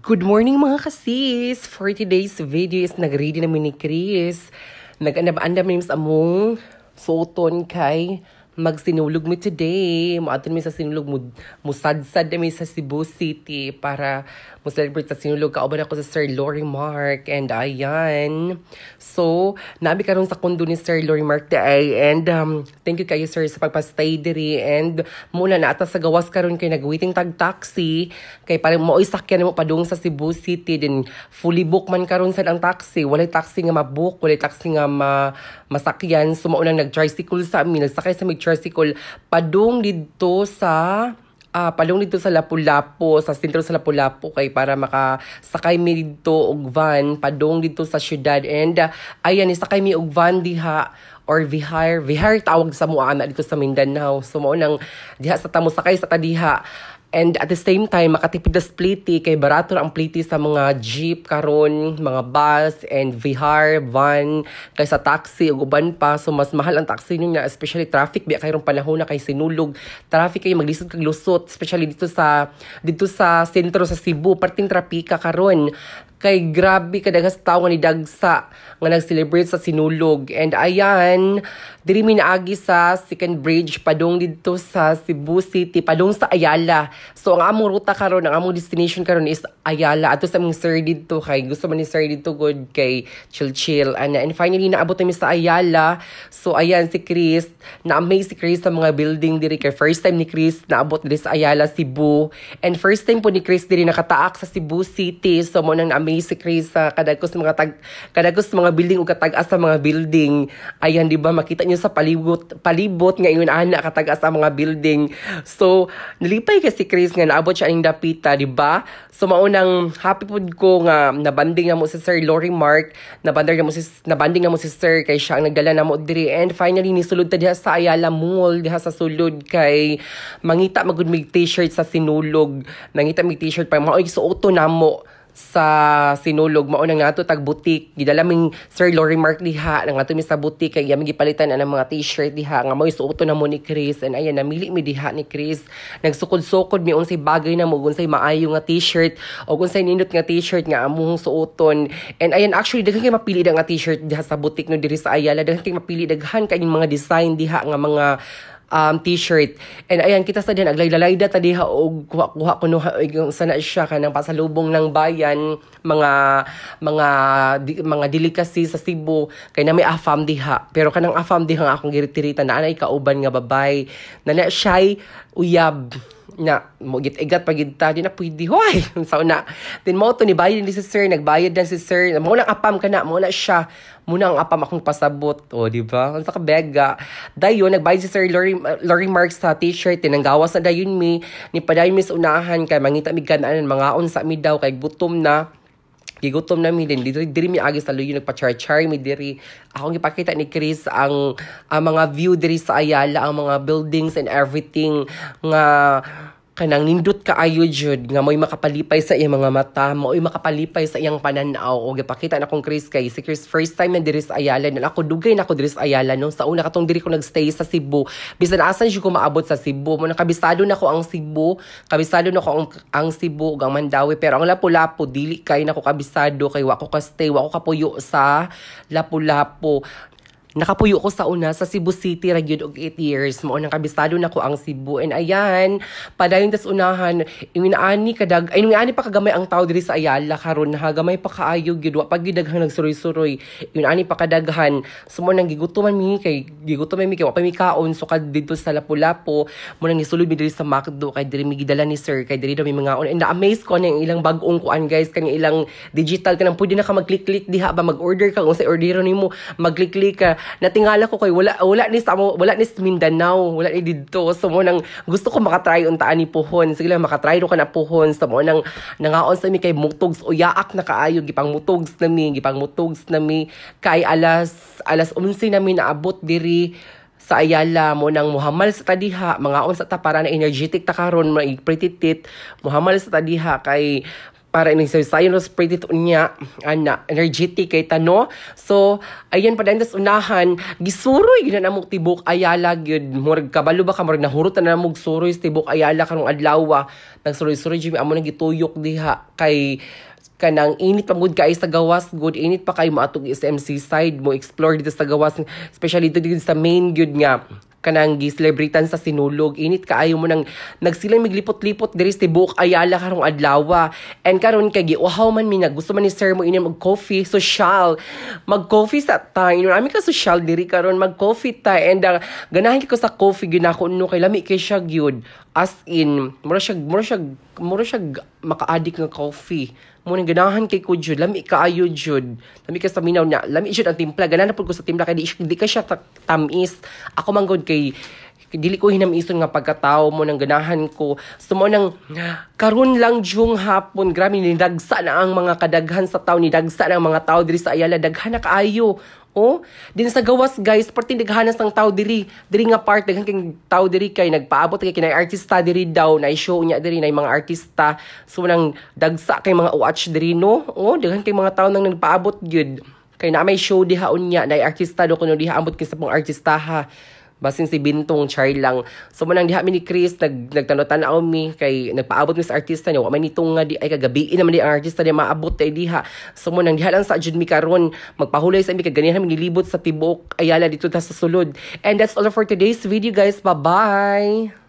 Good morning mga kasis! For today's video is nag-ready namin ni Chris. Nag-andam-andam namin sa among suoton kay magsinulog mi today. Maaton mi sa sinulog musadsad namin sa Cebu City para mo-celebrate sa sinulog. Kauban ako sa Sir Lori Mark and ayan. So, nabi karon sa kondo ni Sir Lori Mark day and thank you kayo sir sa pagpastay diri and muna na ata sa gawas karon kay nag-waiting tag taxi kay parang mo isakyan mo padung sa Cebu City din fully book man karon sa ang taxi. Walay taxi nga ma-book, walay taxi nga masakyan. So maunang nag-tricycle sa amin, nagsakay sa tricycle padung dito sa Lapu-Lapu, sa sentro sa Lapu-Lapu kay para makasakay mi dito og van padung dito sa syudad and ayan isakay mi og van diha or vihar tawag sa muana dito sa Mindanao. So mao nang diha sa tamo sakay sa tadiha. And at the same time, makatipid na spliti kay barato ang pliti sa mga jeep karon, mga bus and vihar, van, kaysa taxi ug uban pa. So mas mahal ang taxi niya, especially traffic biya kayong panahon na kay sinulog. Traffic kay maglisod kag lusot, especially dito sa sentro sa Cebu, parting trapika karon. Kay grabe kadagas tawo ni dagsa nga nag-celebrate sa sinulog. And ayan, diri mi naagi sa second bridge padung dito sa Cebu City, padung sa Ayala. So ang among ruta karon, ang among destination karon is Ayala. Ato sa among sir dito kay gusto man ni sir dito good kay chill ana. And finally naabot mi sa Ayala. So ayan si Chris, na-amaze si Chris sa mga building diri kay first time ni Chris naabot diri sa Ayala, Cebu. And first time po ni Chris diri nakataak sa Cebu City. So mo nang na-amaze si Chris sa kadagos mga building o katag-as sa mga building. Ayan, di ba? Makita niyo sa palibot ngayon ana katag-as sa mga building. So, nalipay kasi Chris nga naabot siya ang dapita, di ba? So, maunang happy pod ko nga nabanding na mo si Sir Lori Mark, nabanding na mo si Sir kay siya ang nagdala na mo diri. And finally, nisulod ta diha sa Ayala Mall, diha sa sulod kay mangita magud mig t-shirt sa sinulog. Mangita mig t-shirt pa maoy suoto na mo sa sinulog. Maunang nato tag butik gidala ming Sir Lori Mark diha nang ato mi sa butik kay yami gipalitan ang mga t-shirt diha nga mo'y suoto na mo ni Chris. And ayan namili mi diha ni Chris, nagsukod-sukod mi unsay bagay na mo, unsay maayo nga t-shirt o unsay nindot nga t-shirt nga among suoton. And ayan actually daghan kay mapili nga t-shirt diha sa butik no diri sa Ayala, daghan kay mapili, daghan kay mga design diha nga mga t-shirt. And ayan, kita sa din, aglayda ta diha og kuha kuno sana siya kanang pasalubong ng bayan, mga delicacy sa Cebu kay na may afam diha. Pero kanang afam diha nga akong giritirita na anay kauban nga babay na siya'y uyab na mo git-igat pagita di na pwede hoy so na din mo to ni bayad ni si sir, nagbayad dan si sir mo nang apam kana mo na siya muna ang apam akong pasabot di ba unsa ka bega dayon nagbayad si Sir Lori Mark sa t-shirt tinanggawas na dayon mi ni padayon mi sa unahan kay mangita mi kanaan mga unsa mi daw kay gutom na gigutom na mi din diri mi agi sa luyo nagpa-char mi diri. Akong ipakita ni Chris ang mga view diri sa Ayala, ang mga buildings and everything nga kanang nindot kaayo jud nga mo'y makapalipay sa iyang mga mata, mo'y makapalipay sa iyang pananaw. O gipakita na akong Chris kay si Chris first time na diri sa Ayala na ako dugay na ako diri sa Ayala no sa una katong diri ko nagstay sa Cebu bisan asan jud ko maabot sa Cebu mo nakabisado na ko ang Cebu, kabisado na ko ang Cebu ug ang Mandawi, pero ang Lapu-Lapu dili kay nako kabisado kay wa ko ka stay, wa ko kapuyo sa Lapu-Lapu. Nakapuyo ko sa una sa Cebu City ra gyud og 8 years mo nang kabisado na ko ang Cebu. And ayan padayon tas unahan inaani pa kagamay ang tao diri sa Ayala karon ha, gamay pa kaayo gyud wa pa gyud daghang nagsuroy-suroy, inaani pa kadaghan. So mo nang gigutuman mi kay wa pa mi kaon so kad dito sa Lapu-Lapu mo nang nisulod mi diri sa McDo kay diri mi gidala ni sir kay diri daw mi mga on. And na-amaze ko ang ilang bag-ong kuan guys, kani ilang digital kanang pwede na ka mag-click diha ba mag-order ka kung sa ordero nimo mag-click ka. Natingala ko kay wala ni sa Mindanao, wala ni didto. So mo nang gusto ko makatry untaan ni puhon, sige lang makatry ro ka na puhon. So mo nang nangaon sa mi kay mutogs o yaak na kaayo gipang mutogs na mi kay alas 11 na mi naabot diri sa Ayala. Mo nang muhamal sa tadiha mga on sa ta para na energetic ta karon, pretty tit muhamal sa tadiha kay para ini sa no spray dito niya ana energetic kay tano. So ayan pa das unahan gisuroy gid na mo tibok Ayala gyud murag kabalo ba ka murag nahurot na mo suroy tibok Ayala karong adlaw nagsuroy-suroy jud amo nang gituyok diha kay kanang init pa gud kay sa gawas good init pa kay maatog SMC side mo explore dito sa gawas especially dito sa main gyud nga kanang gi-celebritan sa sinulog init kaayo mo nang nagsilang miglipot-lipot diri sa tibuok Ayala karong adlaw and karon kay giuhaw man mi gusto man ni sir mo inom og coffee social mag coffee sa time ami ka social diri karon mag coffee ta and ganahan ko sa coffee ginako no kay lami kay siya gyud as in mura siya maka-addict ng coffee mo nang ganahan kay ko jud lami kaayo jud lami ka sa minaw na lami jud ang timpla ganahan pud ko sa timpla kay di ka siya tamis ako man gud kay dili ko hinamison nga pagkatao mo nang ganahan ko sumo nang karon lang jung hapon grabe ni dagsa na ang mga kadaghan sa tao ni dagsa na ang mga tao diri sa Ayala daghan na kaayo. Oh, din sa gawas guys, parting daghanas ng tao diri nga part daghan kay tao diri kay nagpaabot kay kinay artista diri daw na show niya diri na mga artista. So nang dagsa kay mga watch diri no. Oh, daghan kay mga tao nang nagpaabot gyud. Kay na may show diha unya na artista do kuno diha ambot kay sa pong artistaha. Basin si Bintong Char lang. So manang diha mi ni Chris nagtanong-tanaw mi kay nagpaabot mi sa artista niya. Wa man nitong nga di ay kagabi naman di ang artista niya maabot tay diha. So manang diha lang sa jud mi karon magpahulay sa mi kay ganihan mi nilibot sa tibuok Ayala dito ta sa sulod. And that's all for today's video guys. Bye-bye.